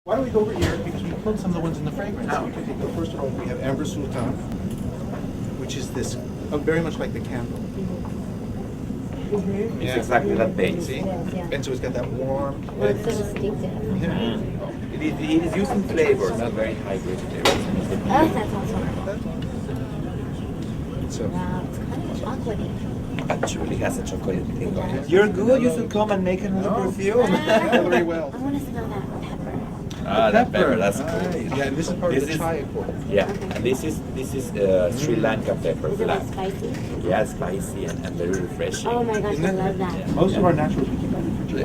Why don't we go over here, because we pulled some of the ones in the fragrance. We could take the first one over. We have Amber Sultan, which is this, very much like the candle. It's exactly that base. See? And so it's got that warm. Well, it's so distinctive. It is using flavors, not very high-grade flavors. Oh, that's awesome. So, Wow, it's kind of chocolatey. Actually has a chocolate thing on it. You're good, you should come and make another perfume. very well. I want to smell that pepper. Ah, that pepper, that's Right. cool. Yeah, and this is part of the chai accord. Yeah, and this is Sri Lanka pepper Is it black. like spicy? Yeah, spicy and very refreshing. Oh my gosh, I love that. Yeah. Most of our naturals we keep out of the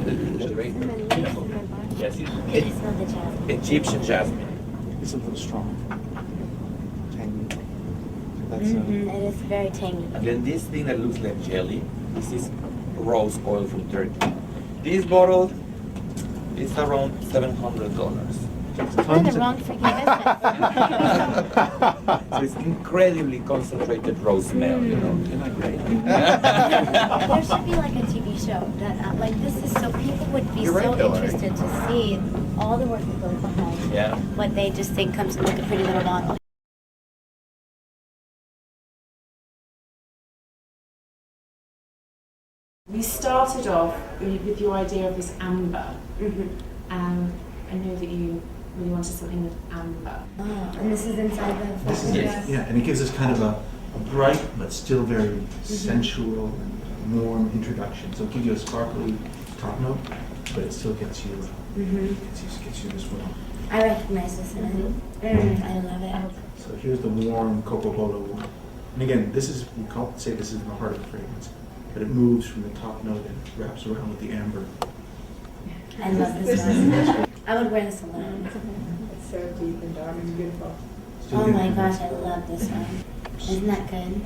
Yes, I can smell the jasmine. Egyptian jasmine. It's a little strong. Tangy. That's It is very tangy. And then this thing that looks like jelly, this is rose oil from Turkey. This bottle is around $700. You're the wrong freaking business. So it's incredibly concentrated rose smell, you know. Isn't that great? There should be like a TV show that, like, this is so people would be You're so right, Hilary. interested to see all the work that goes behind Yeah. what they just think comes in like a pretty little bottle. We started off with your idea of this amber. I know that you really wanted something with amber. Oh, and this is inside the This is Yes. yeah, and it gives us kind of a bright but still very sensual and warm introduction. So it gives you a sparkly top note, but it still gets you gets you this warm. I recognize this in it. I love it. So here's the warm cocoa bolo one. And again, this is say this is in the heart of the fragrance, but it moves from the top note and wraps around with the amber. I love this one. I would wear this alone. It's so deep and dark and beautiful. Still Oh my getting- gosh, I love this one. Isn't that good?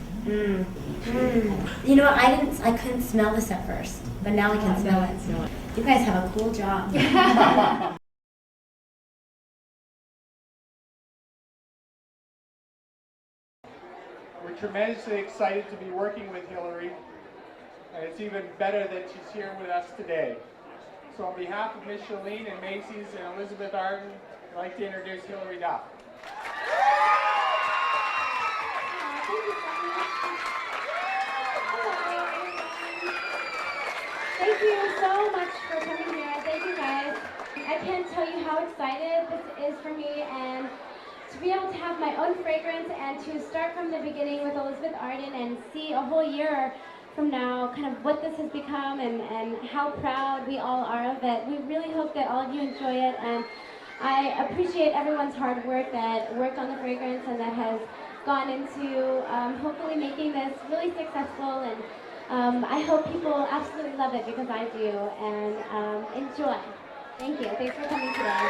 You know what? I couldn't smell this at first, but now I can smell it. You guys have a cool job. We're tremendously excited to be working with Hilary, and it's even better that she's here with us today. So on behalf of Miss Shalene and Macy's and Elizabeth Arden, I'd like to introduce Hilary Duff. Thank you so much for coming here. Thank you guys. I can't tell you how excited this is for me, and to be able to have my own fragrance and to start from the beginning with Elizabeth Arden and see a whole year from now kind of what this has become and how proud we all are of it. We really hope that all of you enjoy it, and I appreciate everyone's hard work that worked on the fragrance and that has gone into hopefully making this really successful, and I hope people absolutely love it because I do, and enjoy. Thank you. Thanks for coming today.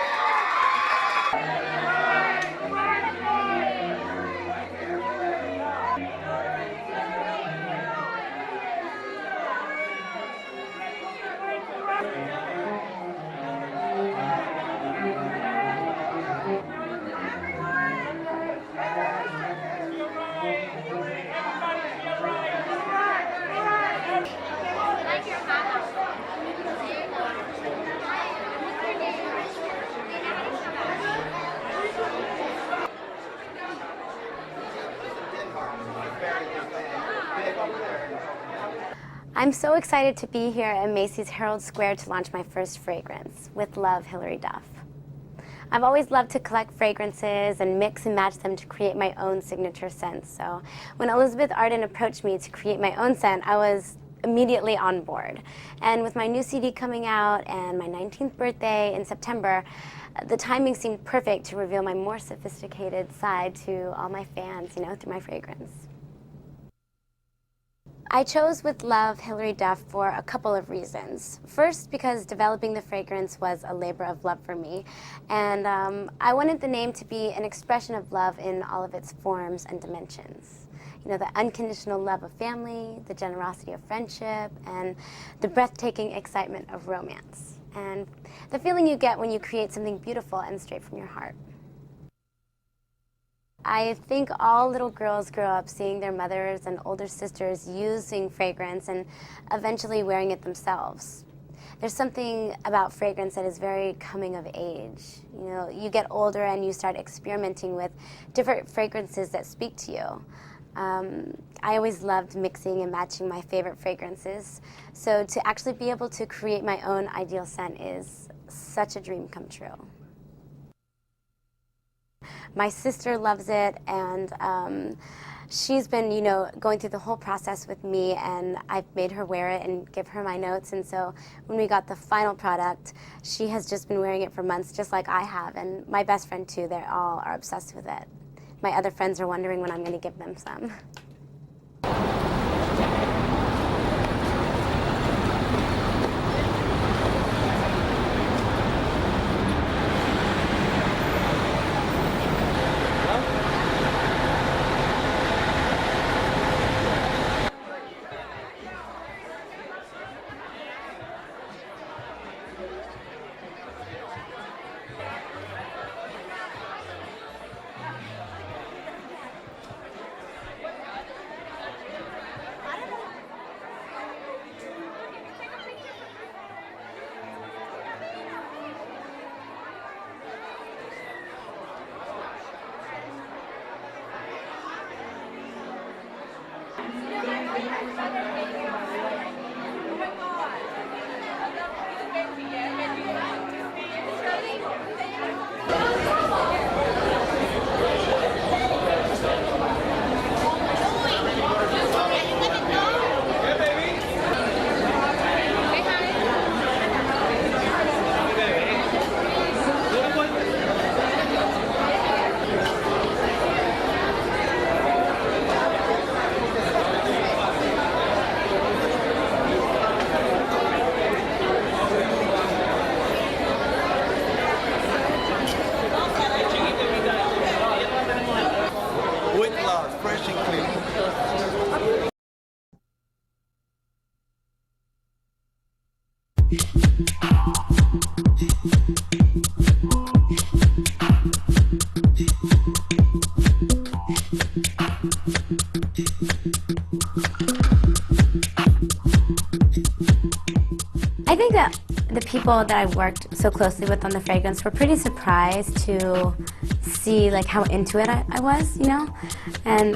I'm so excited to be here at Macy's Herald Square to launch my first fragrance, With Love, Hilary Duff. I've always loved to collect fragrances and mix and match them to create my own signature scents. So when Elizabeth Arden approached me to create my own scent, I was immediately on board. And with my new CD coming out and my 19th birthday in September, the timing seemed perfect to reveal my more sophisticated side to all my fans, you know, through my fragrance. I chose With Love, Hilary Duff for a couple of reasons. First, because developing the fragrance was a labor of love for me, and I wanted the name to be an expression of love in all of its forms and dimensions. You know, the unconditional love of family, the generosity of friendship, and the breathtaking excitement of romance, and the feeling you get when you create something beautiful and straight from your heart. I think all little girls grow up seeing their mothers and older sisters using fragrance and eventually wearing it themselves. There's something about fragrance that is very coming of age. You know, you get older and you start experimenting with different fragrances that speak to you. I always loved mixing and matching my favorite fragrances. So to actually be able to create my own ideal scent is such a dream come true. My sister loves it, and she's been, you know, going through the whole process with me, and I've made her wear it and give her my notes. And so when we got the final product, she has just been wearing it for months, just like I have. And my best friend too, they all are obsessed with it. My other friends are wondering when I'm going to give them some. I think that the people that I worked so closely with on the fragrance were pretty surprised to see like how into it I was, you know, and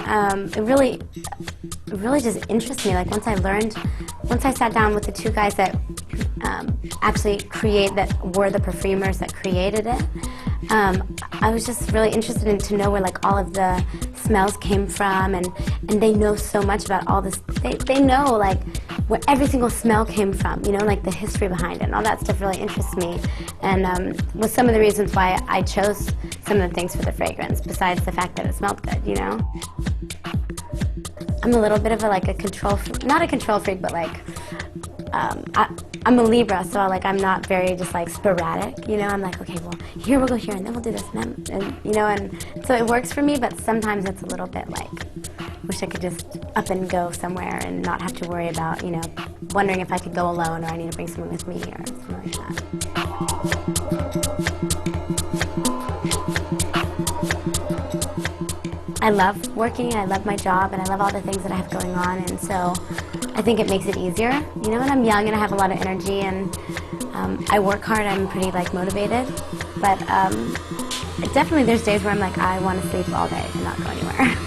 it really just interested me. Like once I sat down with the two guys that actually were the perfumers that created it, I was just really interested to know where like all of the smells came from, and they know so much about all this. They know like where every single smell came from, you know, like the history behind it, and all that stuff really interests me, and was some of the reasons why I chose some of the things for the fragrance, besides the fact that it smelled good, you know. I'm a little bit of a control freak, not a control freak, but like, I'm a Libra, so like I'm not very just like sporadic, you know. I'm like, okay, well, here we'll go here, and then we'll do this, and then, and you know, and so it works for me. But sometimes it's a little bit like, wish I could just up and go somewhere and not have to worry about, you know, wondering if I could go alone or I need to bring someone with me or something like that. I love working, I love my job, and I love all the things that I have going on, and so I think it makes it easier, you know, and I'm young and I have a lot of energy, and I work hard, I'm pretty like motivated, but definitely there's days where I'm like, I want to sleep all day and not go anywhere.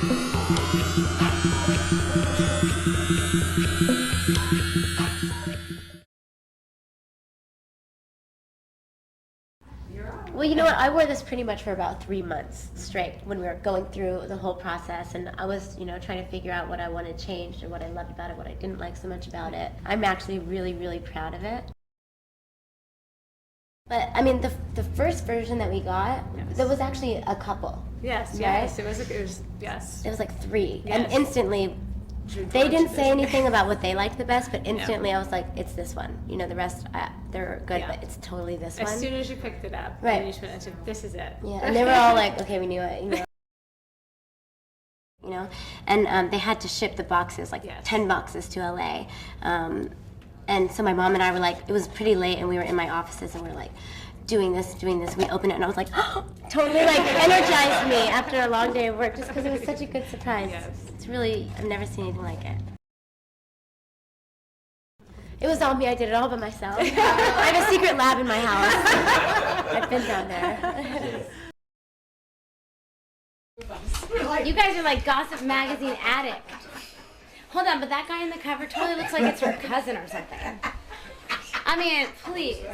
Well, you know what? I wore this pretty much for about 3 months straight when we were going through the whole process, and I was, you know, trying to figure out what I wanted changed and what I loved about it, what I didn't like so much about it. I'm actually really, really proud of it. But I mean, the first version that we got, Yes. there was actually a couple. Yes, right? yes, it was, yes. It was like 3, Yes. and instantly. They didn't say anything about what they liked the best, but instantly I was like, it's this one. You know, the rest, they're good, Yeah. but it's totally this As one. soon as you picked it up, Right. and you just went into, this is it. Yeah, and they were all like, okay, we knew it, you know. You know, and they had to ship the boxes, like Yes. 10 boxes to LA. And so my mom and I were like, it was pretty late, and we were in my offices, and we were like, doing this. We opened it, and I was like, totally like energized me after a long day of work, just because it was such a good surprise. Yes. It's really, I've never seen anything like it. It was all me. I did it all by myself. I have a secret lab in my house. I've been down there. You guys are like Gossip Magazine addict. Hold on, but that guy in the cover totally looks like it's her cousin or something. I mean, please.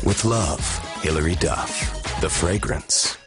With love, Hilary Duff, the fragrance.